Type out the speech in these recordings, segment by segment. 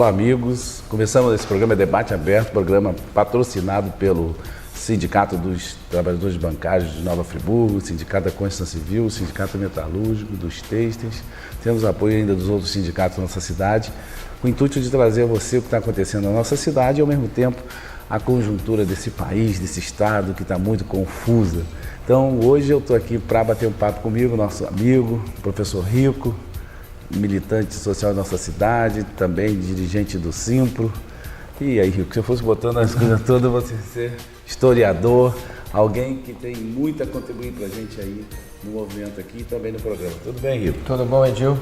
Olá, amigos. Começamos esse programa Debate Aberto, programa patrocinado pelo Sindicato dos Trabalhadores Bancários de Nova Friburgo, Sindicato da Construção Civil, Sindicato Metalúrgico, dos Têxteis. Temos apoio ainda dos outros sindicatos da nossa cidade, com o intuito de trazer a você o que está acontecendo na nossa cidade e, ao mesmo tempo, a conjuntura desse país, desse estado que está muito confusa. Então, hoje eu estou aqui para bater um papo comigo, nosso amigo, professor Rico, militante social da nossa cidade, também dirigente do Simpro. E aí, Rico, se eu fosse botando as coisas todas, você ser historiador, alguém que tem muito a contribuir para a gente aí no movimento aqui e também no programa. Tudo bem, Rico? Tudo bom, Edil?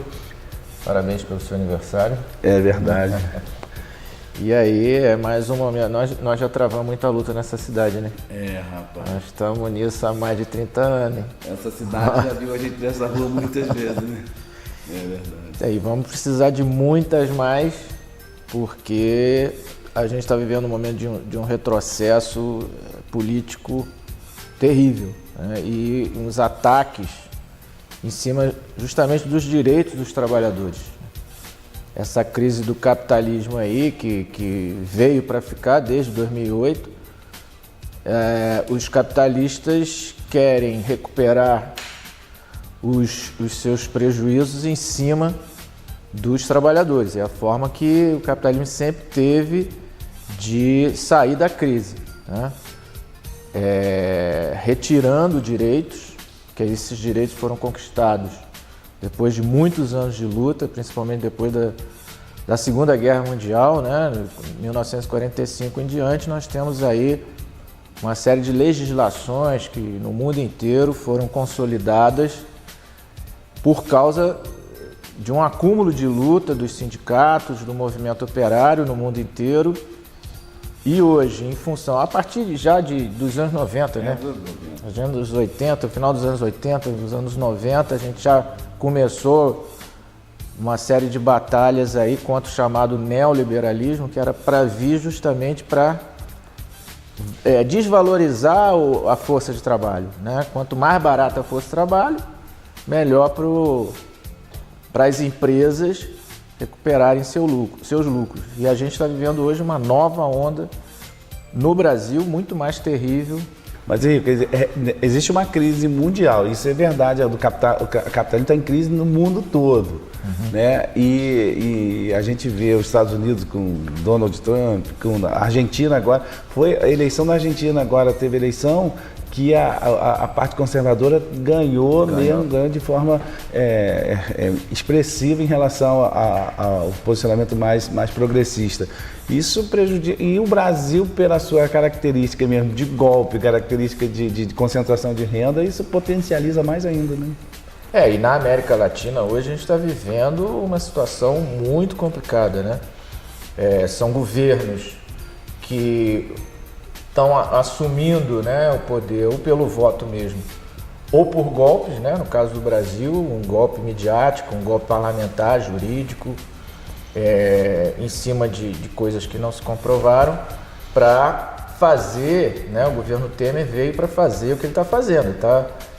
Parabéns pelo seu aniversário. É verdade. E aí, é mais um momento. Nós já travamos muita luta nessa cidade, né? É, rapaz. Nós estamos nisso há mais de 30 anos. Hein? Essa cidade já viu a gente nessa rua muitas vezes, né? É verdade. E aí, vamos precisar de muitas mais, porque a gente está vivendo um momento de um retrocesso político terrível, né? E uns ataques em cima justamente dos direitos dos trabalhadores. Essa crise do capitalismo aí, que veio para ficar desde 2008, os capitalistas querem recuperar os seus prejuízos em cima dos trabalhadores. É a forma que o capitalismo sempre teve de sair da crise, né? Retirando direitos, que esses direitos foram conquistados depois de muitos anos de luta, principalmente depois da Segunda Guerra Mundial, né? 1945 em diante, nós temos aí uma série de legislações que no mundo inteiro foram consolidadas por causa de um acúmulo de luta dos sindicatos, do movimento operário no mundo inteiro. E hoje, em função, a partir já dos anos 90, né? Os anos 80, final dos anos 80, dos anos 90, a gente já começou uma série de batalhas aí contra o chamado neoliberalismo, que era para vir justamente para desvalorizar a força de trabalho, né? Quanto mais barata a força de trabalho, melhor para as empresas recuperarem seus lucros. E a gente está vivendo hoje uma nova onda no Brasil, muito mais terrível. Mas, Henrique, existe uma crise mundial, isso é verdade, o capitalismo está em crise no mundo todo, né? E a gente vê os Estados Unidos com Donald Trump, com a Argentina agora, foi a eleição na Argentina agora, teve eleição que a parte conservadora ganhou de forma expressiva em relação ao posicionamento mais progressista. Isso prejudica, e o Brasil, pela sua característica mesmo de golpe, característica de concentração de renda, isso potencializa mais ainda, né? E na América Latina hoje a gente está vivendo uma situação muito complicada, né? São governos que estão assumindo, né, o poder ou pelo voto mesmo, ou por golpes, né? No caso do Brasil, um golpe midiático, um golpe parlamentar, jurídico, em cima de coisas que não se comprovaram, para fazer, né? O governo Temer veio para fazer o que ele está fazendo.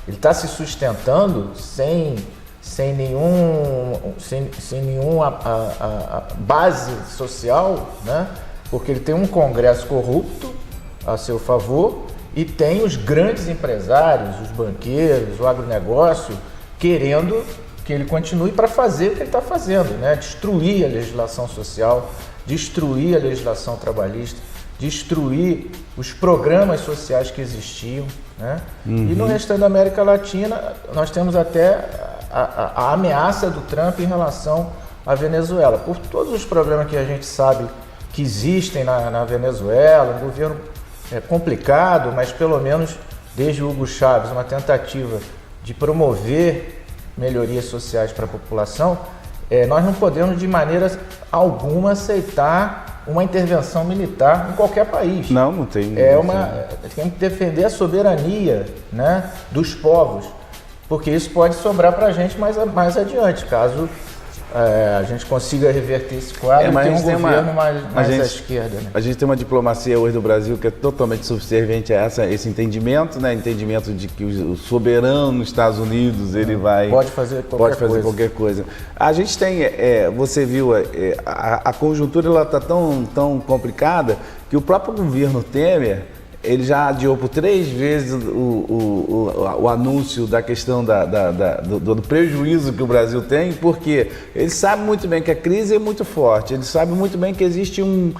Ele está se sustentando sem nenhuma base social, né? Porque ele tem um Congresso corrupto a seu favor e tem os grandes empresários, os banqueiros, o agronegócio querendo que ele continue para fazer o que ele está fazendo, né? Destruir a legislação social, destruir a legislação trabalhista, destruir os programas sociais que existiam, né? E no restante da América Latina nós temos até a ameaça do Trump em relação à Venezuela, por todos os problemas que a gente sabe que existem na Venezuela, um governo complicado, mas pelo menos desde o Hugo Chávez, uma tentativa de promover melhorias sociais para a população. Nós não podemos de maneira alguma aceitar uma intervenção militar em qualquer país. Não tem. Tem que defender a soberania, né, dos povos, porque isso pode sobrar para a gente mais adiante, caso a gente consiga reverter esse quadro e ter um governo mais à esquerda. Né? A gente tem uma diplomacia hoje do Brasil que é totalmente subserviente a esse entendimento, né? Entendimento de que o soberano nos Estados Unidos ele pode fazer qualquer coisa. A gente tem, você viu, a conjuntura ela está tão complicada que o próprio governo Temer ele já adiou por 3 vezes o anúncio da questão do prejuízo que o Brasil tem, porque ele sabe muito bem que a crise é muito forte, ele sabe muito bem que existe uma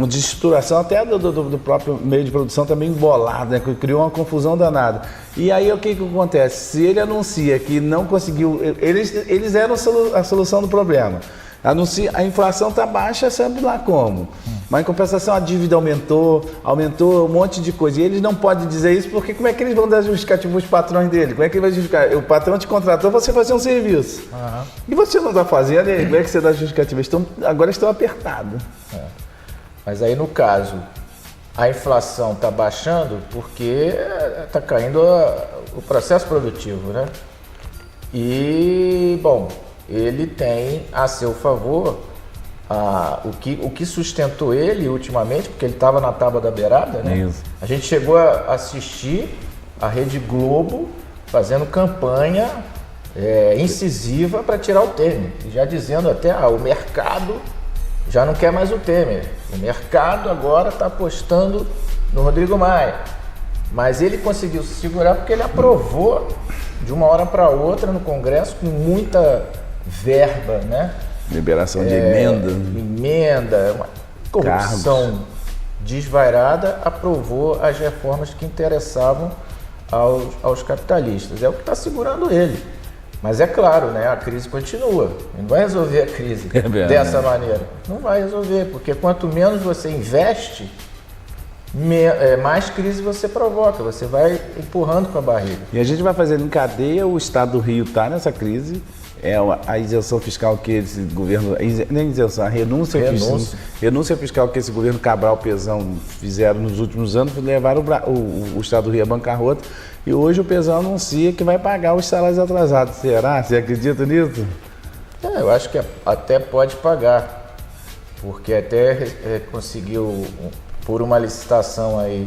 desestruturação até do próprio meio de produção também embolado, né, que criou uma confusão danada. E aí o que acontece? Se ele anuncia que não conseguiu, eles eram a solução do problema. Anuncia, a inflação está baixa, sabe lá como. Mas em compensação a dívida aumentou um monte de coisa. E eles não podem dizer isso porque como é que eles vão dar justificativa para os patrões dele? Como é que ele vai justificar? O patrão te contratou para você fazer um serviço. Uhum. E você não está fazendo, e aí, como é que você dá justificativa? Agora estão apertados. Mas aí no caso, a inflação está baixando porque está caindo o processo produtivo, né? E, bom, ele tem a seu favor o que sustentou ele ultimamente, porque ele estava na tábua da beirada, né? Isso. A gente chegou a assistir a Rede Globo fazendo campanha incisiva para tirar o Temer, já dizendo até o mercado já não quer mais o Temer, o mercado agora está apostando no Rodrigo Maia, mas ele conseguiu se segurar porque ele aprovou de uma hora para outra no Congresso com muita verba, né? Liberação de emenda, uma corrupção desvairada, aprovou as reformas que interessavam aos capitalistas. É o que está segurando ele. Mas é claro, né? A crise continua. Ele não vai resolver a crise dessa maneira. Não vai resolver, porque quanto menos você investe, mais crise você provoca. Você vai empurrando com a barriga. E a gente vai fazendo em cadeia, o Estado do Rio está nessa crise. A isenção fiscal que esse governo, nem isenção, a renúncia fiscal que esse governo Cabral Pezão fizeram nos últimos anos, levaram o Estado do Rio à bancarrota, e hoje o Pezão anuncia que vai pagar os salários atrasados. Será? Você acredita nisso? Eu acho que até pode pagar, porque até conseguiu, por uma licitação aí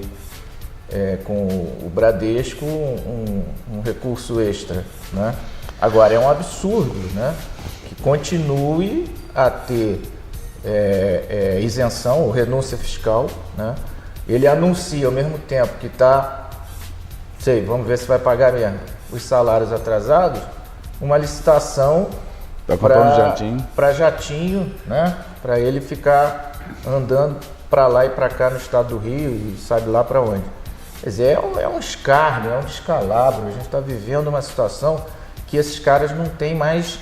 com o Bradesco, um recurso extra, né? Agora, é um absurdo, né, que continue a ter isenção ou renúncia fiscal, né? Ele anuncia ao mesmo tempo que está, vamos ver se vai pagar mesmo, os salários atrasados, uma licitação para jatinho, né, para ele ficar andando para lá e para cá no estado do Rio e sabe lá para onde. Quer dizer, é um escárnio, é um descalabro, a gente está vivendo uma situação que esses caras não têm mais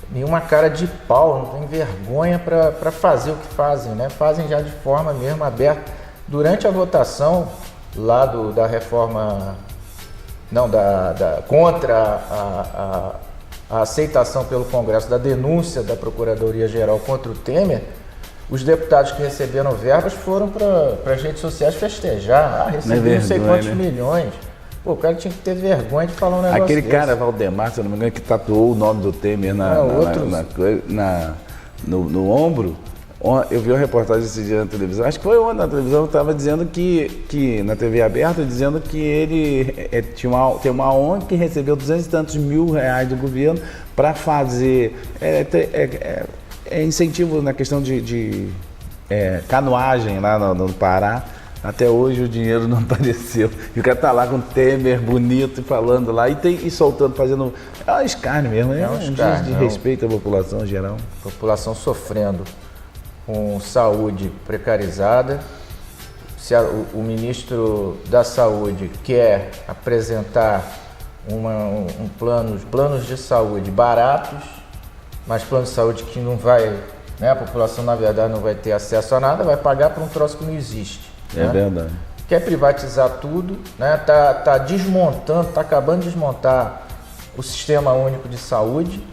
nenhuma cara de pau, não tem vergonha para fazer o que fazem, né? Fazem já de forma mesmo aberta. Durante a votação lá da reforma, contra a aceitação pelo Congresso da denúncia da Procuradoria-Geral contra o Temer, os deputados que receberam verbas foram para as redes sociais festejar, receberam não sei quantos milhões. Pô, o cara tinha que ter vergonha de falar um negócio Aquele desse. cara, Valdemar, se eu não me engano, que tatuou o nome do Temer no ombro. Eu vi uma reportagem esse dia na televisão, acho que foi ontem na televisão, estava dizendo que na TV aberta, dizendo que ele tem uma ONG que recebeu 200 e tantos mil reais do governo para fazer incentivo na questão de canoagem lá no Pará. Até hoje o dinheiro não apareceu. E o cara tá lá com o Temer bonito falando lá e soltando, fazendo. É um escárnio mesmo, é um desrespeito à população em geral. População sofrendo com saúde precarizada. Se o ministro da Saúde quer apresentar planos de saúde baratos, mas planos de saúde que não vai, né, a população na verdade não vai ter acesso a nada, vai pagar por um troço que não existe. É verdade. Quer privatizar tudo, né? Tá desmontando, tá acabando de desmontar o Sistema Único de Saúde.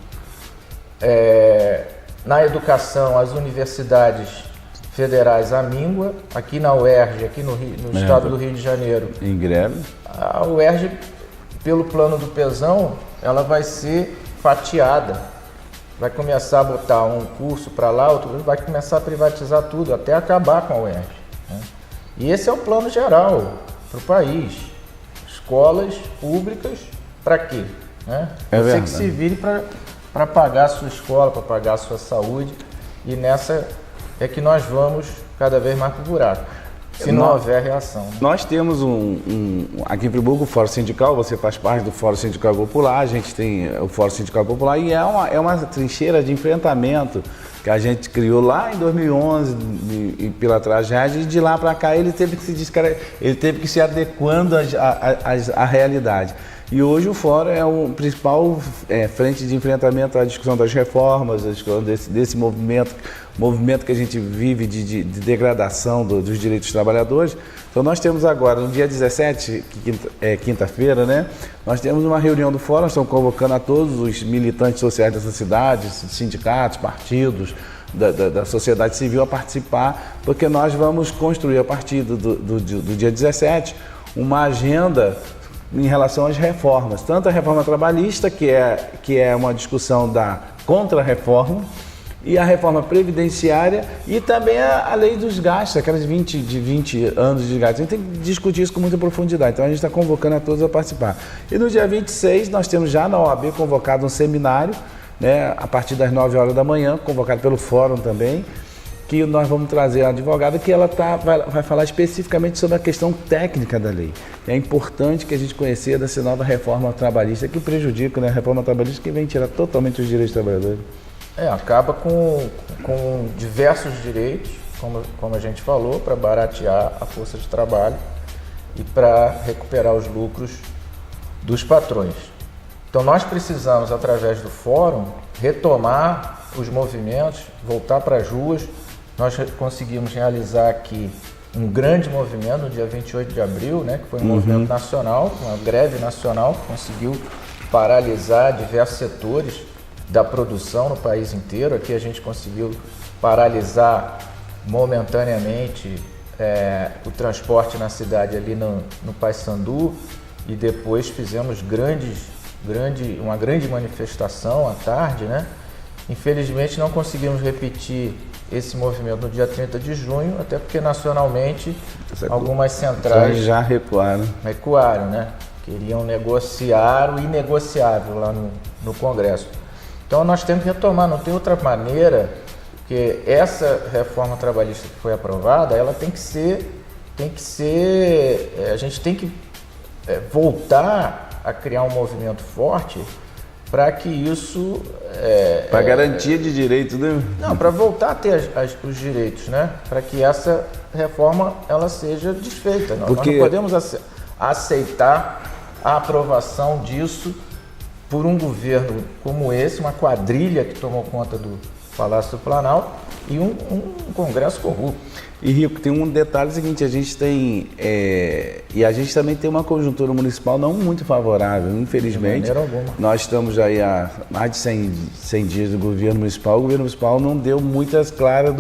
Na educação, as universidades federais à míngua, aqui na UERJ, aqui no estado do Rio de Janeiro. Em greve. A UERJ, pelo plano do Pezão, ela vai ser fatiada. Vai começar a botar um curso para lá, outro vai começar a privatizar tudo, até acabar com a UERJ, né? E esse é o plano geral para o país. Escolas públicas, para quê? Né? Você que se vire para pagar a sua escola, para pagar a sua saúde, e nessa é que nós vamos cada vez mais para o buraco, se não houver reação. Nós temos aqui em Friburgo o Fórum Sindical, você faz parte do Fórum Sindical Popular, a gente tem o Fórum Sindical Popular e é uma trincheira de enfrentamento que a gente criou lá em 2011 e pela tragédia, e de lá para cá ele teve que se adequando à realidade. E hoje o Fórum é o principal frente de enfrentamento à discussão das reformas, à discussão desse movimento que a gente vive de degradação dos direitos dos trabalhadores. Então nós temos agora, no dia 17, quinta-feira, né, nós temos uma reunião do Fórum, estamos convocando a todos os militantes sociais dessa cidade, sindicatos, partidos, da sociedade civil a participar, porque nós vamos construir a partir do dia 17 uma agenda em relação às reformas, tanto a reforma trabalhista, que é uma discussão da contra-reforma, e a reforma previdenciária e também a lei dos gastos, aquelas 20 anos de gastos. A gente tem que discutir isso com muita profundidade, então a gente está convocando a todos a participar. E no dia 26 nós temos já na OAB convocado um seminário, né, a partir das 9 horas da manhã, convocado pelo Fórum também, que nós vamos trazer a advogada que ela vai falar especificamente sobre a questão técnica da lei. É importante que a gente conheça dessa nova reforma trabalhista que prejudica, né, a reforma trabalhista que vem tirar totalmente os direitos dos trabalhadores. Acaba com diversos direitos, como a gente falou, para baratear a força de trabalho e para recuperar os lucros dos patrões. Então nós precisamos, através do Fórum, retomar os movimentos, voltar para as ruas. Nós conseguimos realizar aqui um grande movimento no dia 28 de abril, né, que foi um movimento nacional, uma greve nacional que conseguiu paralisar diversos setores da produção no país inteiro. Aqui a gente conseguiu paralisar momentaneamente o transporte na cidade ali no Paissandu, e depois fizemos uma grande manifestação à tarde, né? Infelizmente não conseguimos repetir esse movimento no dia 30 de junho, até porque nacionalmente algumas centrais já recuaram, né? Queriam negociar o inegociável lá no Congresso. Então nós temos que retomar, não tem outra maneira, porque essa reforma trabalhista que foi aprovada, ela tem que ser, a gente tem que voltar a criar um movimento forte para que isso... para garantia de direitos, né? Não, para voltar a ter os direitos, né? Para que essa reforma ela seja desfeita. Nós não podemos aceitar a aprovação disso por um governo como esse, uma quadrilha que tomou conta do Palácio do Planalto e um Congresso corrupto. E Rico, tem um detalhe seguinte, a gente tem, e a gente também tem uma conjuntura municipal não muito favorável, infelizmente. De maneira alguma. Nós estamos aí há mais de 100 dias do governo municipal, o governo municipal não deu muitas claras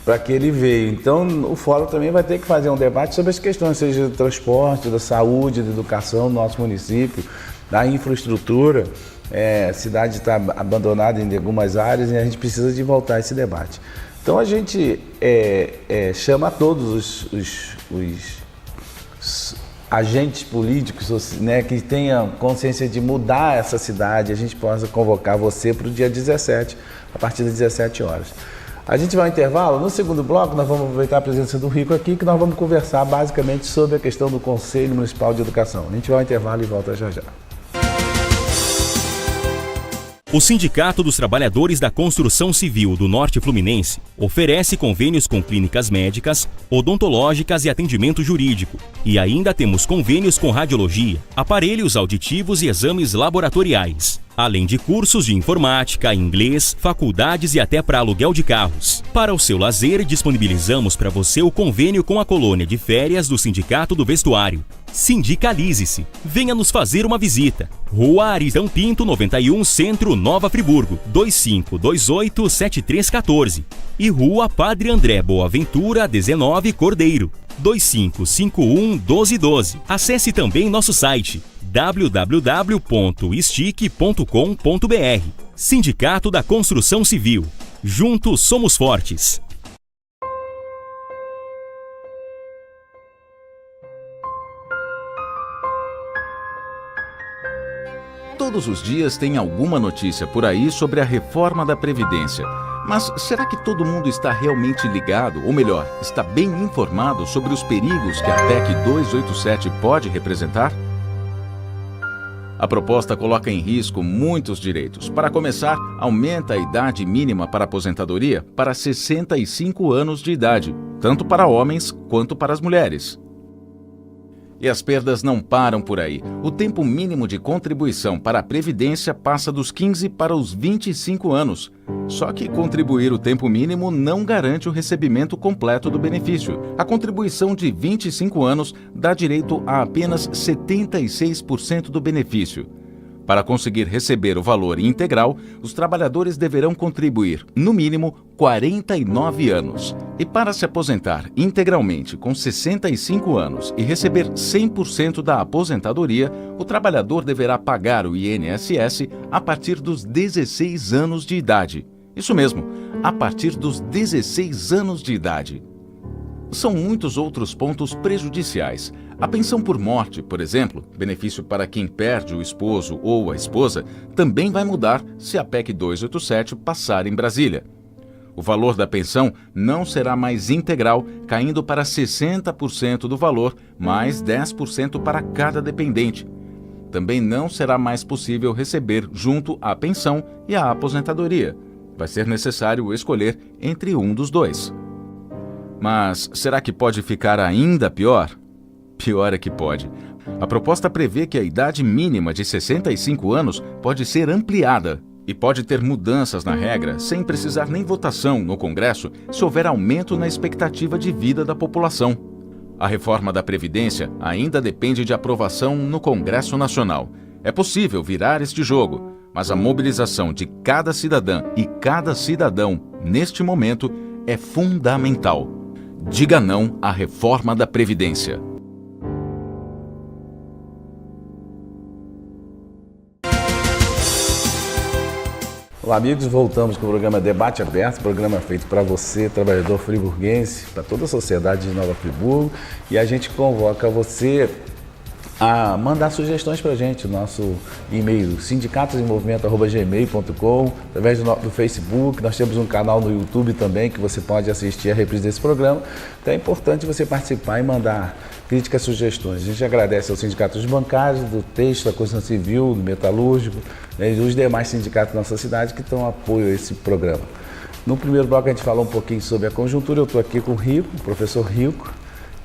para que ele veio. Então o Fórum também vai ter que fazer um debate sobre as questões, seja do transporte, da saúde, da educação do nosso município, da infraestrutura. A cidade está abandonada em algumas áreas e a gente precisa de voltar a esse debate. Então a gente chama a todos os agentes políticos, né, que tenham consciência de mudar essa cidade, a gente possa convocar você para o dia 17, a partir das 17 horas. A gente vai ao intervalo. No segundo bloco nós vamos aproveitar a presença do Rico aqui, que nós vamos conversar basicamente sobre a questão do Conselho Municipal de Educação. A gente vai ao intervalo e volta já já. O Sindicato dos Trabalhadores da Construção Civil do Norte Fluminense oferece convênios com clínicas médicas, odontológicas e atendimento jurídico. E ainda temos convênios com radiologia, aparelhos auditivos e exames laboratoriais. Além de cursos de informática, inglês, faculdades e até para aluguel de carros. Para o seu lazer, disponibilizamos para você o convênio com a colônia de férias do Sindicato do Vestuário. Sindicalize-se. Venha nos fazer uma visita. Rua Arizão Pinto, 91, Centro, Nova Friburgo, 2528-7314. E Rua Padre André Boaventura, 19, Cordeiro, 2551-1212. Acesse também nosso site www.stic.com.br. Sindicato da Construção Civil. Juntos somos fortes. Todos os dias tem alguma notícia por aí sobre a reforma da Previdência. Mas será que todo mundo está realmente ligado, ou melhor, está bem informado sobre os perigos que a PEC 287 pode representar? A proposta coloca em risco muitos direitos. Para começar, aumenta a idade mínima para aposentadoria para 65 anos de idade, tanto para homens quanto para as mulheres. E as perdas não param por aí. O tempo mínimo de contribuição para a Previdência passa dos 15 para os 25 anos. Só que contribuir o tempo mínimo não garante o recebimento completo do benefício. A contribuição de 25 anos dá direito a apenas 76% do benefício. Para conseguir receber o valor integral, os trabalhadores deverão contribuir, no mínimo, 49 anos. E para se aposentar integralmente com 65 anos e receber 100% da aposentadoria, o trabalhador deverá pagar o INSS a partir dos 16 anos de idade. Isso mesmo, a partir dos 16 anos de idade. São muitos outros pontos prejudiciais. A pensão por morte, por exemplo, benefício para quem perde o esposo ou a esposa, também vai mudar se a PEC 287 passar em Brasília. O valor da pensão não será mais integral, caindo para 60% do valor, mais 10% para cada dependente. Também não será mais possível receber junto à pensão e à aposentadoria. Vai ser necessário escolher entre um dos dois. Mas será que pode ficar ainda pior? Pior é que pode. A proposta prevê que a idade mínima de 65 anos pode ser ampliada e pode ter mudanças na regra sem precisar nem votação no Congresso se houver aumento na expectativa de vida da população. A reforma da Previdência ainda depende de aprovação no Congresso Nacional. É possível virar este jogo, mas a mobilização de cada cidadã e cada cidadão neste momento é fundamental. Diga não à reforma da Previdência. Olá, amigos, voltamos com o programa Debate Aberto, programa feito para você, trabalhador friburguense, para toda a sociedade de Nova Friburgo, e a gente convoca você a mandar sugestões para a gente, nosso e-mail sindicatosemmovimento@gmail.com, através do Facebook. Nós temos um canal no YouTube também que você pode assistir a reprise desse programa. Então é importante você participar e mandar críticas, sugestões. A gente agradece aos sindicatos bancários, do Texto, da Construção Civil, do Metalúrgico, né, e os demais sindicatos da nossa cidade que dão apoio a esse programa. No primeiro bloco a gente falou um pouquinho sobre a conjuntura. Eu estou aqui com o Rico, o professor Rico,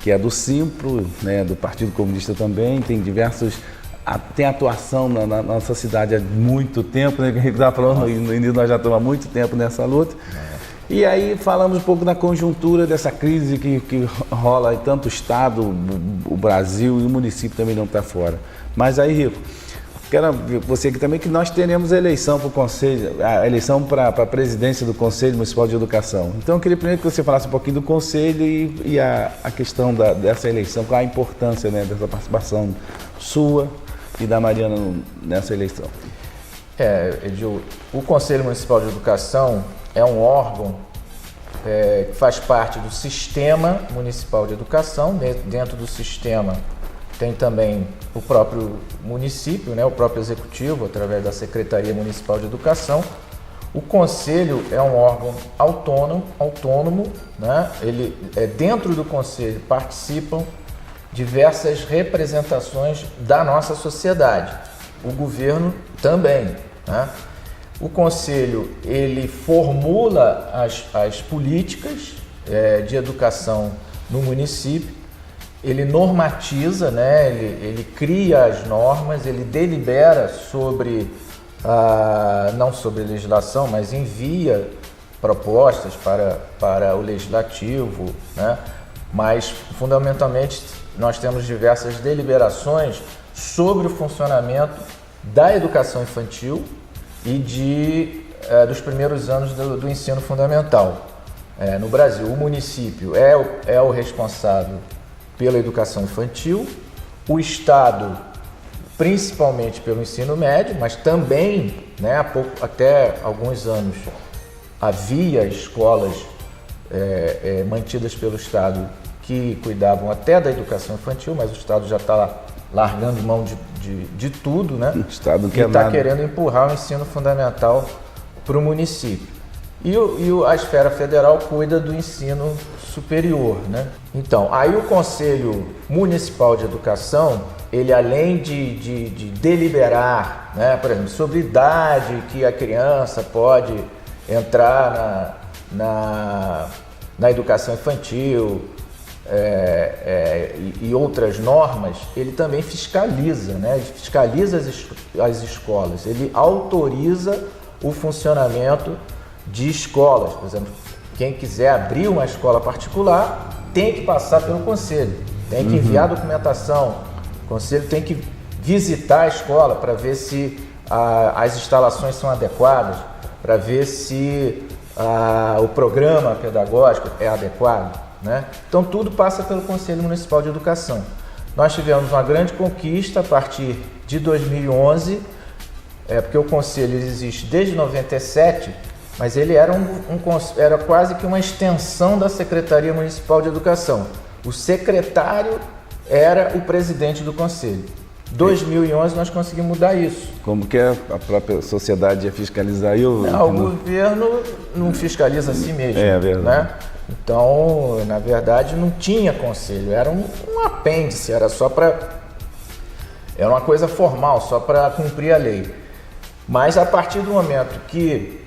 que é do Simpro, né, do Partido Comunista também, tem tem atuação na nossa cidade há muito tempo, né, que a gente estava falando no início, nós já estamos há muito tempo nessa luta. E aí falamos um pouco da conjuntura dessa crise que rola em tanto o Estado, o Brasil e o município também não está fora. Mas aí, Rico, quero ver você aqui também que nós teremos a eleição para o Conselho, a eleição para a presidência do Conselho Municipal de Educação. Então eu queria primeiro que você falasse um pouquinho do Conselho e a questão dessa eleição, qual a importância, né, dessa participação sua e da Mariana nessa eleição. Edil, o Conselho Municipal de Educação é um órgão que faz parte do Sistema Municipal de Educação. Dentro do sistema tem também o próprio município, né, o próprio executivo, através da Secretaria Municipal de Educação. O Conselho é um órgão autônomo, né? Dentro do Conselho participam diversas representações da nossa sociedade. O governo também, né? O Conselho, ele formula as políticas de educação no município, ele normatiza, né? Ele cria as normas, ele delibera sobre, não sobre legislação, mas envia propostas para o legislativo, né? Mas, fundamentalmente, nós temos diversas deliberações sobre o funcionamento da educação infantil e dos primeiros anos do ensino fundamental no Brasil. O município é o responsável pela educação infantil, o Estado principalmente pelo ensino médio, mas também, né, até alguns anos, havia escolas mantidas pelo Estado que cuidavam até da educação infantil, mas o Estado já está largando mão de tudo, né? O Estado não e quer está nada. querendo empurrar o ensino fundamental para o município. E a esfera federal cuida do ensino superior, né? Então, aí o Conselho Municipal de Educação, ele além de deliberar, né, por exemplo, sobre idade que a criança pode entrar na educação infantil e outras normas, ele também fiscaliza, né? Ele fiscaliza as escolas, ele autoriza o funcionamento de escolas. Por exemplo, quem quiser abrir uma escola particular tem que passar pelo conselho, tem que enviar documentação, o conselho tem que visitar a escola para ver se as instalações são adequadas, para ver se o programa pedagógico é adequado, né? Então tudo passa pelo Conselho Municipal de Educação. Nós tivemos uma grande conquista a partir de 2011, porque o conselho existe desde 97, mas ele era quase que uma extensão da Secretaria Municipal de Educação. O secretário era o presidente do conselho. Em 2011 nós conseguimos mudar isso. Como que a própria sociedade ia fiscalizar? O governo não fiscaliza a si mesmo. É verdade. Né? Então, na verdade, não tinha conselho, era um apêndice, era uma coisa formal, só para cumprir a lei. Mas a partir do momento que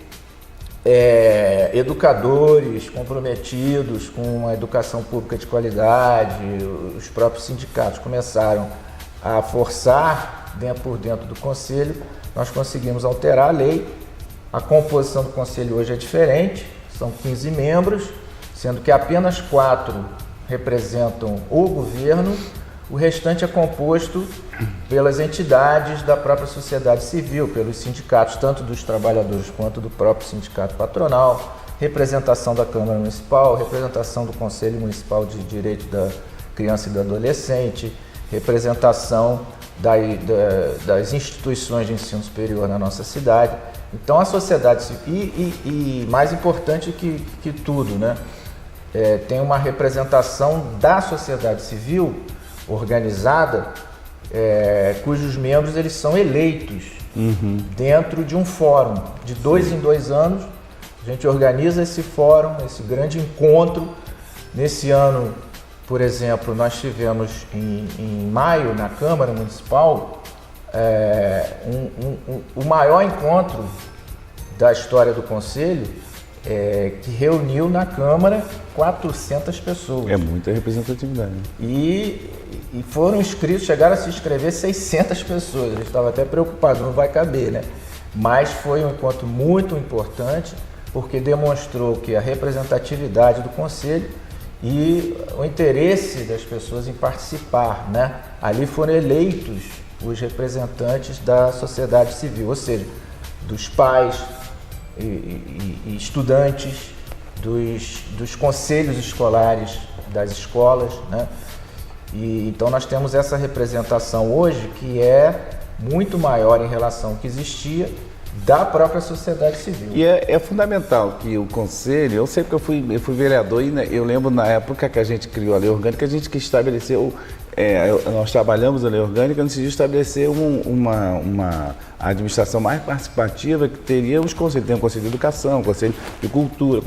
educadores comprometidos com a educação pública de qualidade, os próprios sindicatos começaram a forçar por dentro do conselho, nós conseguimos alterar a lei. A composição do conselho hoje é diferente, são 15 membros, sendo que apenas 4 representam o governo, o restante é composto pelas entidades da própria sociedade civil, pelos sindicatos, tanto dos trabalhadores quanto do próprio sindicato patronal, representação da Câmara Municipal, representação do Conselho Municipal de Direito da Criança e do Adolescente, representação das instituições de ensino superior na nossa cidade. Então a sociedade civil, e mais importante que tudo, né, tem uma representação da sociedade civil organizada, cujos membros eles são eleitos dentro de um fórum. De 2 em 2 anos, a gente organiza esse fórum, esse grande encontro. Nesse ano, por exemplo, nós tivemos em maio, na Câmara Municipal, o maior encontro da história do Conselho, que reuniu na Câmara 400 pessoas. É muita representatividade. E foram inscritos, chegaram a se inscrever 600 pessoas. A gente estava até preocupado, não vai caber, né? Mas foi um encontro muito importante, porque demonstrou que a representatividade do Conselho e o interesse das pessoas em participar, né? Ali foram eleitos os representantes da sociedade civil, ou seja, dos pais e estudantes, dos conselhos escolares das escolas, né? E então nós temos essa representação hoje que é muito maior em relação ao que existia da própria sociedade civil. E é fundamental que o conselho, eu sei porque eu fui vereador e eu lembro na época que a gente criou a lei orgânica, a gente que estabeleceu, nós trabalhamos a lei orgânica, decidiu estabelecer uma administração mais participativa, que teria os conselhos, tem o Conselho de Educação, Conselho de Cultura,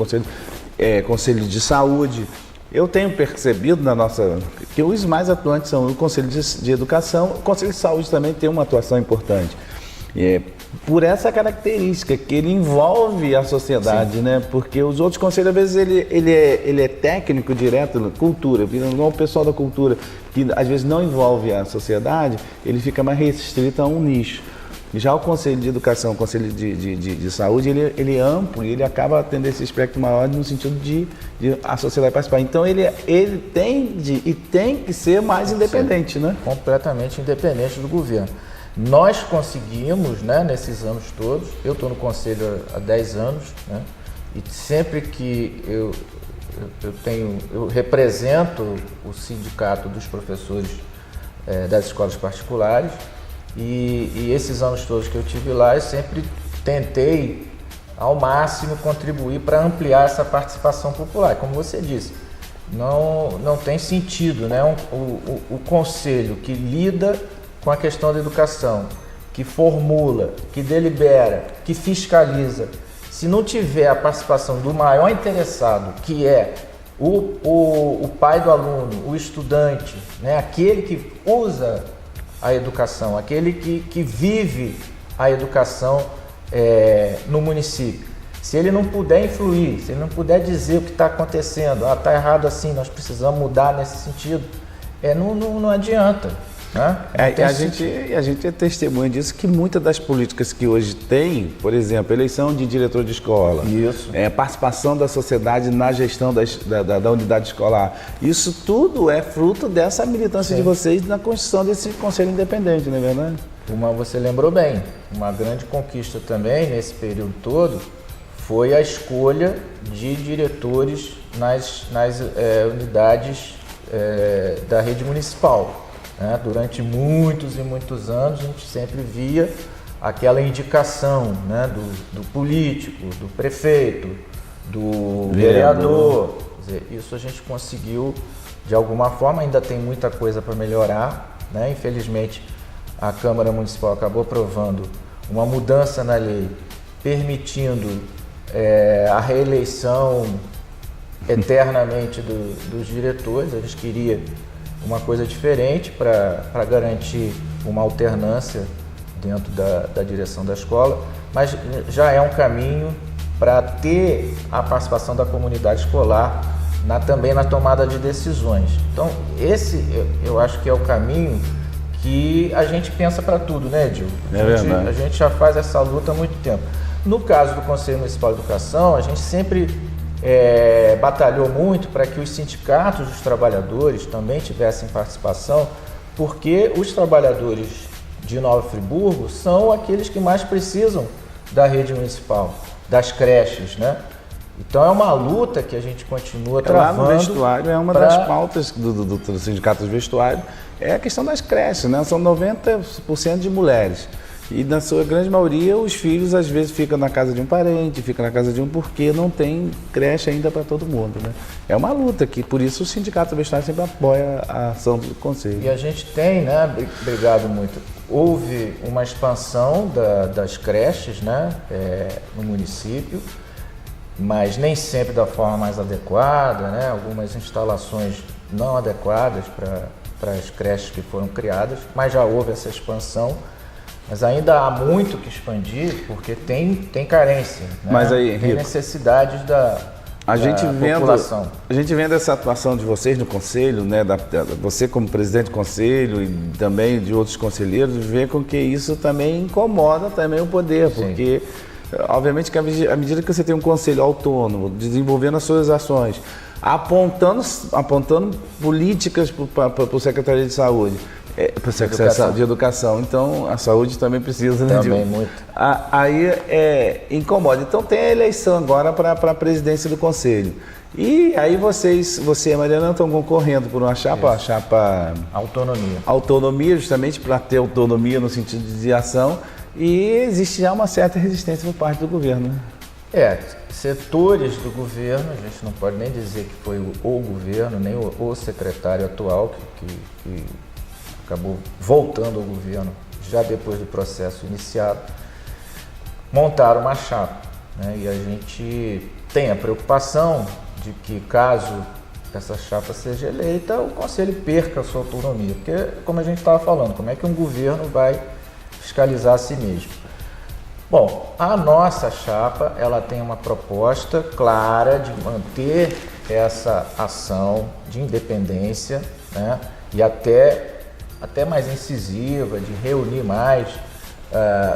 Conselho de Saúde. Eu tenho percebido que os mais atuantes são o Conselho de Educação, o Conselho de Saúde também tem uma atuação importante. Por essa característica, que ele envolve a sociedade, né? Porque os outros conselhos, às vezes, ele é técnico direto, cultura, não o pessoal da cultura, que às vezes não envolve a sociedade, ele fica mais restrito a um nicho. Já o Conselho de Educação, o Conselho de Saúde, ele é amplo e ele acaba tendo esse espectro maior no sentido de a sociedade participar. Então ele tende e tem que ser mais independente, né? Completamente independente do governo. Nós conseguimos, né, nesses anos todos, eu estou no Conselho há 10 anos, né, e sempre que eu represento o sindicato dos professores das escolas particulares, E esses anos todos que eu tive lá, eu sempre tentei ao máximo contribuir para ampliar essa participação popular. Como você disse, não tem sentido, né? O conselho que lida com a questão da educação, que formula, que delibera, que fiscaliza, se não tiver a participação do maior interessado, que é o pai do aluno, o estudante, né? Aquele que usa a educação, aquele que vive a educação no município. Se ele não puder influir, se ele não puder dizer o que está acontecendo, está errado assim, nós precisamos mudar nesse sentido, não adianta. Né? A gente é testemunha disso, que muitas das políticas que hoje tem, por exemplo, eleição de diretor de escola, participação da sociedade na gestão da unidade escolar, isso tudo é fruto dessa militância de vocês na construção desse conselho independente, não é verdade? Você lembrou bem, uma grande conquista também nesse período todo foi a escolha de diretores nas unidades da rede municipal. Durante muitos e muitos anos a gente sempre via aquela indicação, né, do político, do prefeito, do vereador. Quer dizer, isso a gente conseguiu de alguma forma, ainda tem muita coisa para melhorar, né? Infelizmente a Câmara Municipal acabou aprovando uma mudança na lei permitindo a reeleição eternamente dos diretores. A gente queria uma coisa diferente para garantir uma alternância dentro da direção da escola, mas já é um caminho para ter a participação da comunidade escolar também na tomada de decisões. Então, esse eu acho que é o caminho que a gente pensa para tudo, né, Edil? A gente já faz essa luta há muito tempo. No caso do Conselho Municipal de Educação, a gente sempre batalhou muito para que os sindicatos dos trabalhadores também tivessem participação, porque os trabalhadores de Nova Friburgo são aqueles que mais precisam da rede municipal, das creches, né? Então é uma luta que a gente continua travando. Lá no vestuário é uma das pautas do sindicato de vestuário, é a questão das creches, né? São 90% de mulheres. E na sua grande maioria, os filhos às vezes ficam na casa de um parente, ficam na casa de um, porque não tem creche ainda para todo mundo, né? É uma luta que, por isso, o sindicato do vestuário sempre apoia a ação do conselho. E a gente tem, né, obrigado muito, houve uma expansão das creches, né, no município, mas nem sempre da forma mais adequada, né? Algumas instalações não adequadas para as creches que foram criadas, mas já houve essa expansão. Mas ainda há muito que expandir, porque tem carência, né? Mas aí, tem necessidades da população. A gente vendo essa atuação de vocês no conselho, né, você como presidente do conselho e também de outros conselheiros, vê com que isso também incomoda também o poder, porque obviamente que à medida que você tem um conselho autônomo, desenvolvendo as suas ações, apontando políticas para o Secretaria de Saúde, de educação. Então, a saúde também precisa, né? Também, muito. Aí incomoda. Então, tem a eleição agora para a presidência do Conselho. E aí você e a Mariana estão concorrendo por uma chapa Autonomia, justamente para ter autonomia no sentido de ação. E existe já uma certa resistência por parte do governo, né? Setores do governo, a gente não pode nem dizer que foi o governo, nem o secretário atual que acabou voltando ao governo já depois do processo iniciado, montaram uma chapa, né? E a gente tem a preocupação de que, caso essa chapa seja eleita, o Conselho perca a sua autonomia, porque, como a gente estava falando, como é que um governo vai fiscalizar a si mesmo? Bom, a nossa chapa, ela tem uma proposta clara de manter essa ação de independência, né? E até mais incisiva, de reunir mais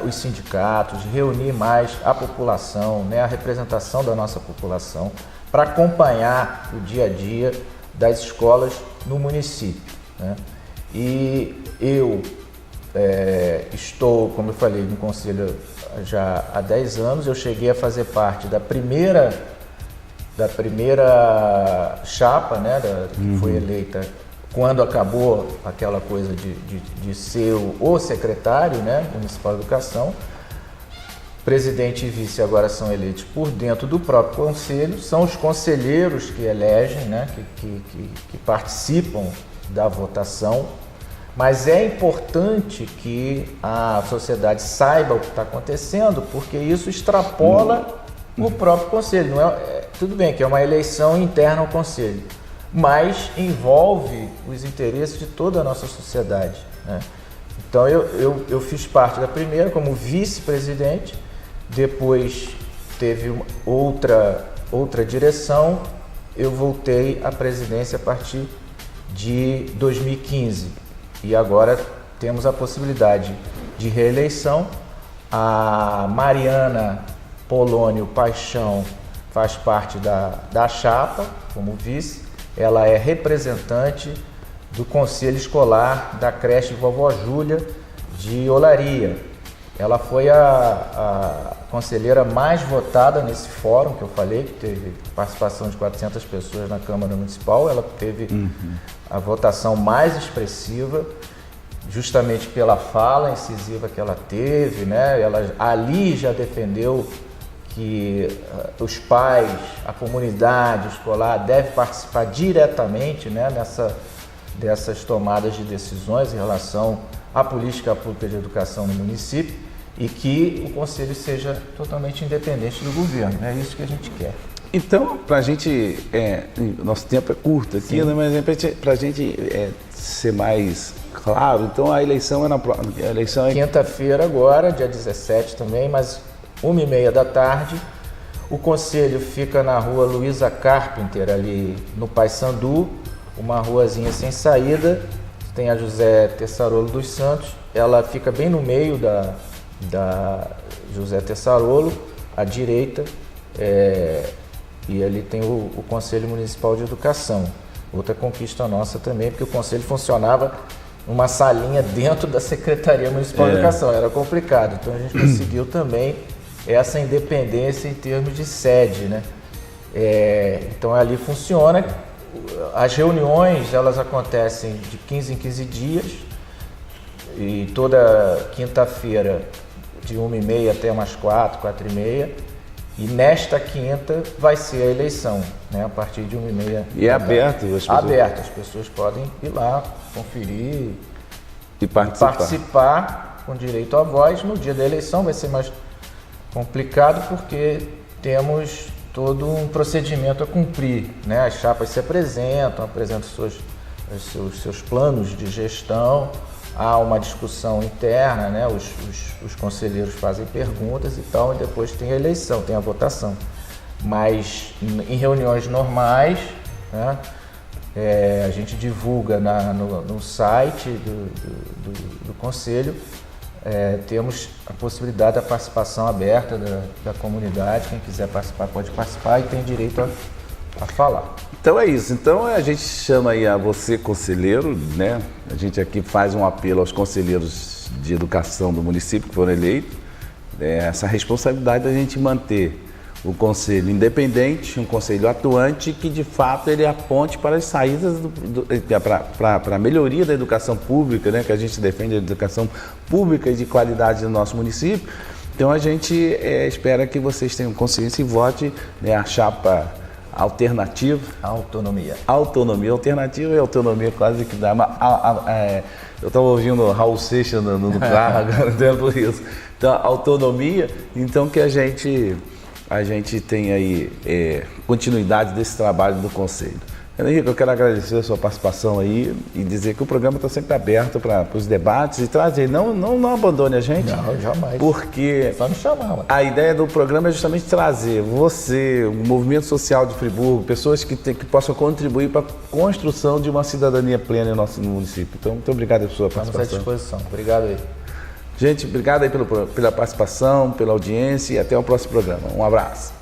os sindicatos, de reunir mais a população, né, a representação da nossa população, para acompanhar o dia a dia das escolas no município, né? E eu estou, como eu falei, no conselho já há 10 anos, eu cheguei a fazer parte da primeira chapa, né, que foi eleita quando acabou aquela coisa de ser o secretário, né, municipal de educação, presidente e vice agora são eleitos por dentro do próprio conselho, são os conselheiros que elegem, né, que participam da votação, mas é importante que a sociedade saiba o que está acontecendo, porque isso extrapola o próprio conselho. Não tudo bem que é uma eleição interna ao conselho, mas envolve os interesses de toda a nossa sociedade, né? Então eu fiz parte da primeira como vice-presidente, depois teve outra direção, eu voltei à presidência a partir de 2015 e agora temos a possibilidade de reeleição. A Mariana Polônio Paixão faz parte da chapa como vice, ela é representante do Conselho Escolar da creche Vovó Júlia de Olaria. Ela foi a conselheira mais votada nesse fórum que eu falei, que teve participação de 400 pessoas na Câmara Municipal. Ela teve a votação mais expressiva, justamente pela fala incisiva que ela teve, né? Ela ali já defendeu que os pais, a comunidade escolar deve participar diretamente, né, dessas tomadas de decisões em relação à política pública de educação no município, e que o conselho seja totalmente independente do governo. É isso que a gente quer. Então, para a gente, nosso tempo é curto aqui, né, mas para a gente ser mais claro, então a eleição é quinta-feira agora, dia 17 também, mas 1h30 da tarde. O conselho fica na rua Luiza Carpenter, ali no Paissandu, uma ruazinha sem saída, tem a José Tessarolo dos Santos, ela fica bem no meio da José Tessarolo, à direita, e ali tem o Conselho Municipal de Educação. Outra conquista nossa também, porque o conselho funcionava numa salinha dentro da Secretaria Municipal de Educação, era complicado, então a gente conseguiu também essa independência em termos de sede, né? Então ali funciona, as reuniões elas acontecem de 15 em 15 dias, e toda quinta-feira de 1h30 até umas 4h30, e nesta quinta vai ser a eleição, né, a partir de 1h30. E é aberto? Aberto, as pessoas podem ir lá, conferir e participar com direito à voz. No dia da eleição vai ser mais complicado porque temos todo um procedimento a cumprir, né? As chapas se apresentam seus planos de gestão, há uma discussão interna, né? Os conselheiros fazem perguntas e tal, e depois tem a eleição, tem a votação. Mas em reuniões normais, né? A gente divulga no site do Conselho, temos a possibilidade da participação aberta da comunidade, quem quiser participar pode participar e tem direito a falar. Então é isso, então a gente chama aí a você, conselheiro, né? A gente aqui faz um apelo aos conselheiros de educação do município que foram eleitos, essa responsabilidade da gente manter o conselho independente, um conselho atuante que de fato ele aponte para as saídas, para a melhoria da educação pública, né? Que a gente defende a educação pública e de qualidade do nosso município. Então a gente espera que vocês tenham consciência e vote, né, a chapa alternativa. Autonomia. Alternativa e autonomia quase que dá. Eu estava ouvindo Raul Seixas no carro agora, por isso. Então, autonomia, então que a gente tem aí continuidade desse trabalho do Conselho. Henrique, eu quero agradecer a sua participação aí e dizer que o programa está sempre aberto para os debates e trazer, não abandone a gente. Não, jamais. Porque só me chamar, mano. A ideia do programa é justamente trazer você, o movimento social de Friburgo, pessoas que possam contribuir para a construção de uma cidadania plena no nosso município. Então, muito obrigado pela sua participação. Estamos à disposição. Obrigado aí. Gente, obrigado aí pela participação, pela audiência e até o próximo programa. Um abraço.